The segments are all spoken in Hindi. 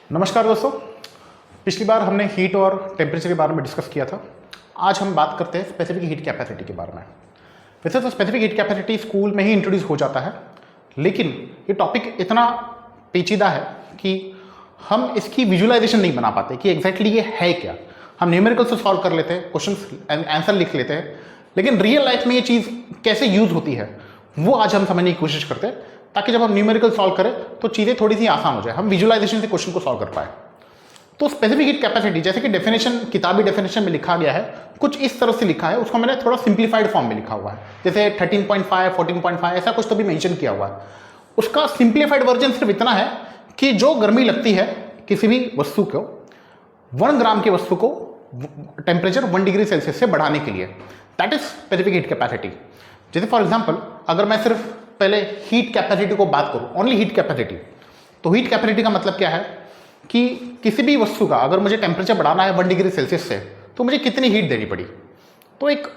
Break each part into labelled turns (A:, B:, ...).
A: नमस्कार दोस्तों। पिछली बार हमने हीट और टेम्परेचर के बारे में डिस्कस किया था। आज हम बात करते हैं स्पेसिफिक हीट कैपेसिटी के बारे में। वैसे तो स्पेसिफिक हीट कैपेसिटी स्कूल में ही इंट्रोड्यूस हो जाता है, लेकिन ये टॉपिक इतना पेचीदा है कि हम इसकी विजुअलाइजेशन नहीं बना पाते कि एग्जैक्टली ये है क्या। हम न्यूमेरिकल से सॉल्व कर लेते हैं, क्वेश्चन आंसर लिख लेते हैं, लेकिन रियल लाइफ में ये चीज़ कैसे यूज होती है वो आज हम समझने की कोशिश करते हैं, ताकि जब हम न्यूमेरिकल सॉल्व करें तो चीज़ें थोड़ी सी आसान हो जाए, हम विजुअलाइजेशन से क्वेश्चन को सॉल्व कर पाए। तो स्पेसिफिक हीट कैपेसिटी जैसे कि डेफिनेशन, किताबी डेफिनेशन में लिखा गया है, कुछ इस तरह से लिखा है। उसको मैंने थोड़ा सिंप्लीफाइड फॉर्म में लिखा हुआ है, जैसे 13.5, 14.5 ऐसा कुछ तो भी मेंशन किया हुआ है। उसका सिंप्लीफाइड वर्जन सिर्फ इतना है कि जो गर्मी लगती है किसी भी वस्तु को, 1 ग्राम की वस्तु को टेम्परेचर 1 डिग्री सेल्सियस से बढ़ाने के लिए, that is specific heat capacity. जैसे फॉर एग्जाम्पल अगर मैं सिर्फ पहले हीट कैपेसिटी को बात करूं, ओनली हीट कैपेसिटी, तो हीट कैपेसिटी का मतलब क्या है कि किसी भी वस्तु का अगर मुझे टेम्परेचर बढ़ाना है 1 डिग्री सेल्सियस से, तो मुझे कितनी हीट देनी पड़ी। तो एक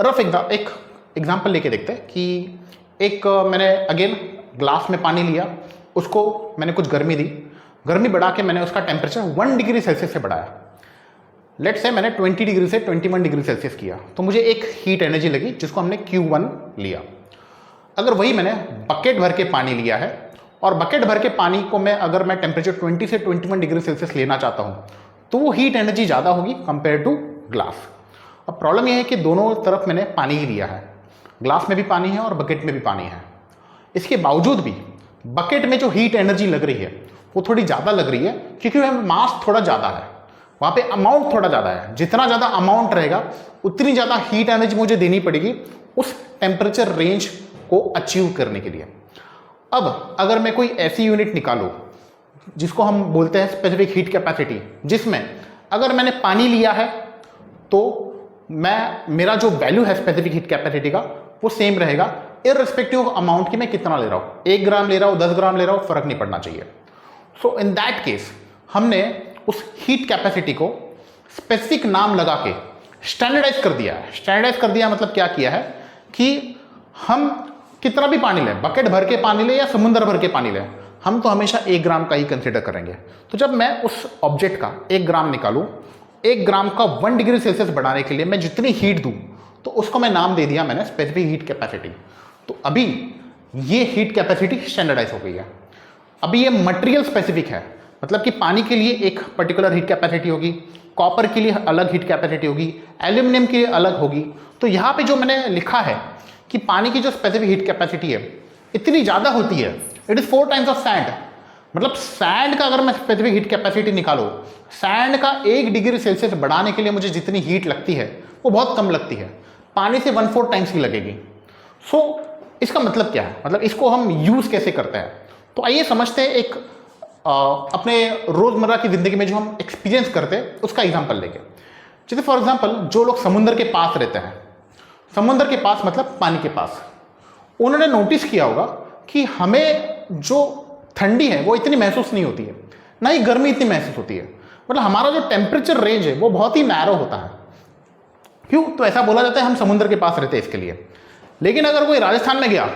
A: रफ एक एग्जाम्पल लेके देखते हैं कि एक मैंने अगेन ग्लास में पानी लिया, उसको मैंने कुछ गर्मी दी, गर्मी बढ़ा के मैंने उसका टेम्परेचर 1 डिग्री सेल्सियस से बढ़ाया। लेट से मैंने 20 डिग्री से 21 डिग्री सेल्सियस किया, तो मुझे एक हीट एनर्जी लगी जिसको हमने Q1 लिया। अगर वही मैंने बकेट भर के पानी लिया है और बकेट भर के पानी को अगर मैं टेम्परेचर 20 से 21 डिग्री सेल्सियस लेना चाहता हूं, तो वो हीट एनर्जी ज़्यादा होगी कंपेयर टू ग्लास। अब प्रॉब्लम यह है कि दोनों तरफ मैंने पानी ही लिया है, ग्लास में भी पानी है और बकेट में भी पानी है। इसके बावजूद भी बकेट में जो हीट एनर्जी लग रही है वो थोड़ी ज़्यादा लग रही है, क्योंकि वह मास थोड़ा ज़्यादा है, वहाँ पे अमाउंट थोड़ा ज़्यादा है। जितना ज़्यादा अमाउंट रहेगा उतनी ज़्यादा हीट एनर्जी मुझे देनी पड़ेगी उस टेम्परेचर रेंज को अचीव करने के लिए। अब अगर मैं कोई ऐसी यूनिट निकालूं जिसको हम बोलते हैं स्पेसिफिक हीट कैपेसिटी, जिसमें अगर मैंने पानी लिया है तो मेरा जो वैल्यू है स्पेसिफिक हीट कैपेसिटी का वो सेम रहेगा इररिस्पेक्टिव ऑफ अमाउंट की मैं कितना ले रहा हूं, 1 ग्राम ले रहा हूं, 10 ग्राम ले रहा हूं, फर्क नहीं पड़ना चाहिए। सो इन दैट केस हमने उस हीट कैपेसिटी को स्पेसिफिक नाम लगा के स्टैंडर्डाइज कर दिया है। स्टैंडर्डाइज कर दिया मतलब क्या किया है कि हम कितना भी पानी लें, बकेट भर के पानी लें या समुद्र भर के पानी लें, हम तो हमेशा 1 ग्राम का ही कंसिडर करेंगे। तो जब मैं उस ऑब्जेक्ट का 1 ग्राम निकालूं, 1 ग्राम का 1 डिग्री सेल्सियस बढ़ाने के लिए मैं जितनी हीट दूं, तो उसको मैं नाम दे दिया मैंने स्पेसिफिक हीट कैपेसिटी। तो अभी ये हीट कैपेसिटी स्टैंडर्डाइज हो गई है। अभी ये मटेरियल स्पेसिफिक है, मतलब कि पानी के लिए एक पर्टिकुलर हीट कैपेसिटी होगी, कॉपर के लिए अलग हीट कैपेसिटी होगी, एल्यूमिनियम के लिए अलग होगी। तो यहाँ पे जो मैंने लिखा है कि पानी की जो स्पेसिफिक हीट कैपेसिटी है इतनी ज़्यादा होती है, it is 4 times of sand. मतलब सैंड का अगर मैं स्पेसिफिक हीट कैपेसिटी निकालूं, सैंड का 1 डिग्री सेल्सियस बढ़ाने के लिए मुझे जितनी हीट लगती है वो बहुत कम लगती है, पानी से 1/4 टाइम्स ही लगेगी। सो इसका मतलब क्या है, मतलब इसको हम यूज़ कैसे करते हैं। तो आइए समझते हैं एक अपने रोज़मर्रा की ज़िंदगी में जो हम एक्सपीरियंस करते हैं उसका एग्जाम्पल लेके। जैसे फॉर एग्जाम्पल जो लोग समुद्र के पास रहते हैं, समुद्र के पास मतलब पानी के पास, उन्होंने नोटिस किया होगा कि हमें जो ठंडी है वो इतनी महसूस नहीं होती है, ना ही गर्मी इतनी महसूस होती है। मतलब हमारा जो टेम्परेचर रेंज है वो बहुत ही नैरो होता है। क्यों? तो ऐसा बोला जाता है हम समुद्र के पास रहते हैं इसके लिए। लेकिन अगर कोई राजस्थान में गया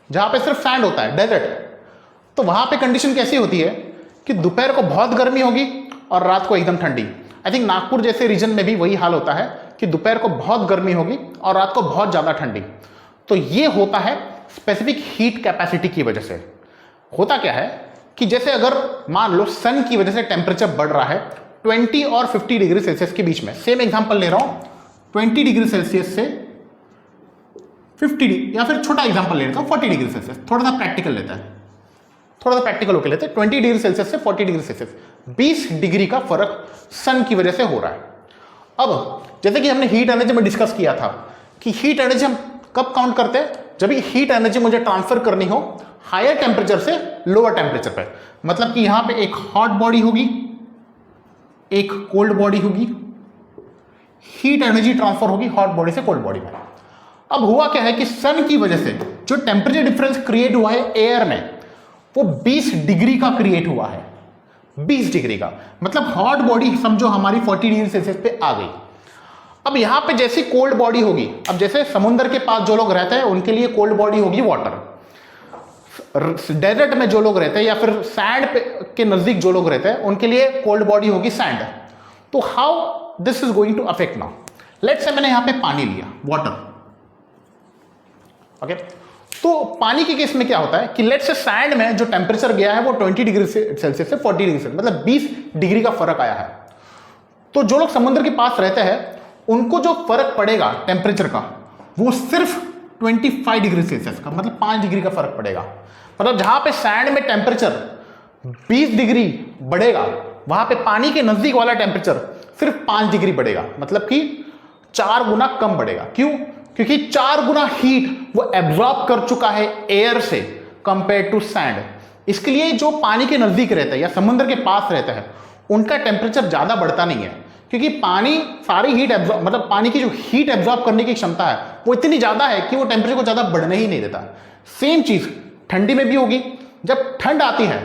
A: जहाँ पे सिर्फ सैंड होता है, डेजर्ट, तो वहाँ पे कंडीशन कैसी होती है कि दोपहर को बहुत गर्मी होगी और रात को एकदम ठंडी। आई थिंक नागपुर जैसे रीजन में भी वही हाल होता है कि दोपहर को बहुत गर्मी होगी और रात को बहुत ज़्यादा ठंडी। तो ये होता है स्पेसिफिक हीट कैपेसिटी की वजह से। होता क्या है कि जैसे अगर मान लो सन की वजह से टेम्परेचर बढ़ रहा है 20 और 50 डिग्री सेल्सियस के बीच में, सेम एग्जांपल ले रहा हूँ, 20 डिग्री सेल्सियस से 50 डिग्री, या फिर छोटा एग्जांपल ले लेता हूँ 40 डिग्री सेल्सियस, थोड़ा सा प्रैक्टिकल लेता है, थोड़ा सा प्रैक्टिकल होकर लेते हैं। 20 डिग्री सेल्सियस से 40 डिग्री सेल्सियस 20 डिग्री का फर्क सन की वजह से हो रहा है। अब जैसे कि हमने हीट एनर्जी में डिस्कस किया था कि हीट एनर्जी हम कब काउंट करते हैं, जब हीट एनर्जी मुझे ट्रांसफर करनी हो हायर टेम्परेचर से लोअर टेम्परेचर पर। मतलब कि यहां पे एक हॉट बॉडी होगी, एक कोल्ड बॉडी होगी, हीट एनर्जी ट्रांसफर होगी हॉट बॉडी से कोल्ड बॉडी में। अब हुआ क्या है कि सन की वजह से जो टेम्परेचर डिफरेंस क्रिएट हुआ है एयर में, वो 20 डिग्री का क्रिएट हुआ है, 20 डिग्री का। मतलब हॉट बॉडी समझो हमारी 40 डिग्री सेल्सियस पे आ गई। अब यहां पे जैसी कोल्ड बॉडी होगी, अब जैसे समुद्र के पास जो लोग रहते हैं उनके लिए कोल्ड बॉडी होगी वाटर। डेजर्ट में जो लोग रहते हैं या फिर सैंड के नजदीक जो लोग रहते हैं उनके लिए कोल्ड बॉडी होगी सैंड। तो how this is going to affect now, let's say मैंने यहां पे पानी लिया, वाटर, ओके। तो पानी के केस में क्या होता है कि लेट्स से सैंड में जो टेम्परेचर गया है वो 20 डिग्री सेल्सियस से 40 डिग्री सेल्सियस, मतलब 20 डिग्री का फर्क आया है। तो जो लोग समुद्र के पास रहते हैं उनको जो फर्क पड़ेगा टेम्परेचर का वो सिर्फ 25 डिग्री सेल्सियस का, मतलब 5 डिग्री का फर्क पड़ेगा। मतलब जहां पे सैंड में टेम्परेचर 20 डिग्री बढ़ेगा वहां पे पानी के नजदीक वाला टेम्परेचर सिर्फ 5 डिग्री बढ़ेगा, मतलब कि 4 गुना कम बढ़ेगा। क्यों? क्योंकि 4 गुना हीट वो एब्जॉर्ब कर चुका है एयर से कंपेयर टू सैंड। इसके लिए जो पानी के नजदीक रहता है या समुद्र के पास रहता है उनका टेम्परेचर ज्यादा बढ़ता नहीं है, क्योंकि पानी सारी हीट एब्जॉर्ब, मतलब पानी की जो हीट एब्जॉर्ब करने की क्षमता है वो इतनी ज्यादा है कि वो टेम्परेचर को ज्यादा बढ़ने ही नहीं देता। सेम चीज ठंडी में भी होगी। जब ठंड आती है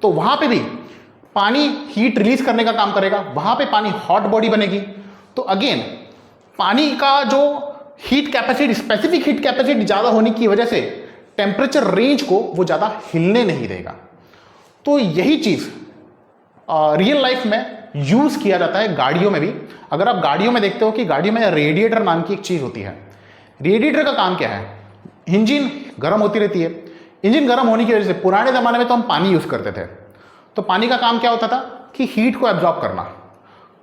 A: तो वहां पे भी पानी हीट रिलीज करने का काम करेगा, वहां पे पानी हॉट बॉडी बनेगी। तो अगेन पानी का जो heat capacity, specific heat capacity ज्यादा होने की वजह से टेम्परेचर रेंज को वो ज्यादा हिलने नहीं देगा। तो यही चीज रियल लाइफ में यूज किया जाता है गाड़ियों में भी। अगर आप गाड़ियों में देखते हो कि गाड़ियों में रेडिएटर नाम की एक चीज होती है। रेडिएटर का काम क्या है? इंजन गर्म होती रहती है, इंजन गर्म होने की वजह से पुराने जमाने में तो हम पानी यूज करते थे, तो पानी का काम क्या होता था कि हीट को एब्जॉर्ब करना।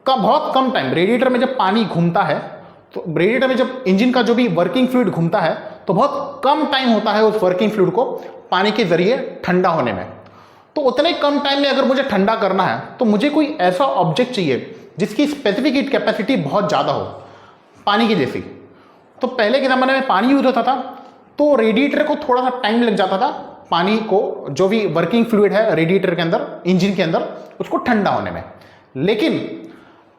A: बहुत कम टाइम रेडिएटर में जब पानी घूमता है, तो रेडिएटर में जब इंजन का जो भी वर्किंग फ्लूइड घूमता है तो बहुत कम टाइम होता है उस वर्किंग फ्लूइड को पानी के जरिए ठंडा होने में। तो उतने कम टाइम में अगर मुझे ठंडा करना है तो मुझे कोई ऐसा ऑब्जेक्ट चाहिए जिसकी स्पेसिफिक हीट कैपेसिटी बहुत ज़्यादा हो, पानी की जैसी। तो पहले के ज़माने में पानी यूज होता था तो रेडिएटर को थोड़ा सा टाइम लग जाता था पानी को, जो भी वर्किंग फ्लूइड है रेडिएटर के अंदर, इंजन के अंदर, उसको ठंडा होने में। लेकिन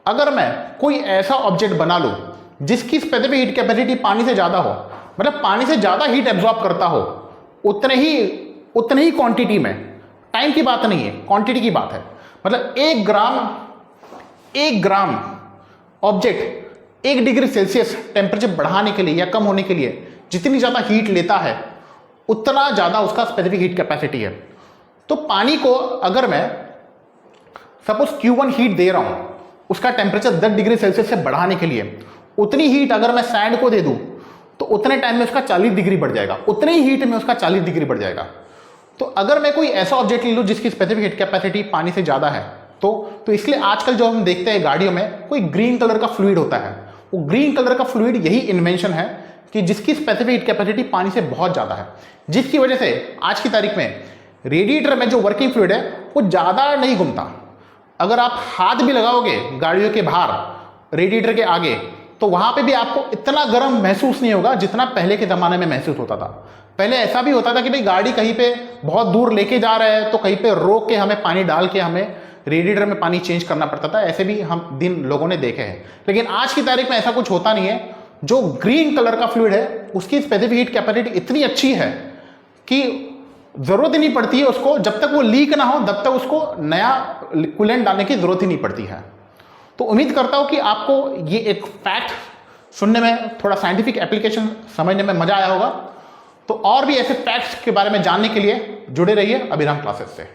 A: अगर मैं कोई ऐसा ऑब्जेक्ट बना लूँ जिसकी स्पेसिफिक हीट कैपेसिटी पानी से ज़्यादा हो, मतलब पानी से ज़्यादा हीट एब्जॉर्ब करता हो उतने ही क्वांटिटी में, टाइम की बात नहीं है, क्वांटिटी की बात है। मतलब 1 ग्राम ऑब्जेक्ट 1 डिग्री सेल्सियस टेम्परेचर बढ़ाने के लिए या कम होने के लिए जितनी ज्यादा हीट लेता है उतना ज्यादा उसका स्पेसिफिक हीट कैपेसिटी है। तो पानी को अगर मैं सपोज Q1 हीट दे रहा हूं उसका टेम्परेचर 10 डिग्री सेल्सियस से बढ़ाने के लिए, उतनी हीट अगर मैं सैंड को दे दूं तो उतने टाइम में उसका 40 डिग्री बढ़ जाएगा, उतने ही हीट में उसका 40 डिग्री बढ़ जाएगा। तो अगर मैं कोई ऐसा ऑब्जेक्ट ले लूं जिसकी स्पेसिफिक हीट कैपेसिटी पानी से ज्यादा है तो इसलिए आजकल जो हम देखते हैं गाड़ियों में कोई ग्रीन कलर का फ्लूइड होता है। वो ग्रीन कलर का फ्लूइड यही इन्वेंशन है कि जिसकी स्पेसिफिक हीट कैपेसिटी पानी से बहुत ज्यादा है, जिसकी वजह से आज की तारीख में रेडिएटर में जो वर्किंग फ्लूइड है वो ज्यादा नहीं घूमता। अगर आप हाथ भी लगाओगे गाड़ियों के बाहर रेडिएटर के आगे तो वहां पे भी आपको इतना गर्म महसूस नहीं होगा जितना पहले के जमाने में महसूस होता था। पहले ऐसा भी होता था कि भाई गाड़ी कहीं पे बहुत दूर लेके जा रहा है तो कहीं पे रोक के हमें पानी डाल के हमें रेडिएटर में पानी चेंज करना पड़ता था, ऐसे भी हम दिन लोगों ने देखे हैं। लेकिन आज की तारीख में ऐसा कुछ होता नहीं है। जो ग्रीन कलर का फ्लूइड है उसकी स्पेसिफिक हीट कैपेसिटी इतनी अच्छी है कि जरूरत ही नहीं पड़ती है उसको, जब तक वो लीक ना हो तब तक उसको नया कूलेंट डालने की जरूरत ही नहीं पड़ती है। तो उम्मीद करता हूं कि आपको ये एक फैक्ट सुनने में, थोड़ा साइंटिफिक एप्लीकेशन समझने में मजा आया होगा। तो और भी ऐसे फैक्ट्स के बारे में जानने के लिए जुड़े रहिए अभिराम क्लासेस से।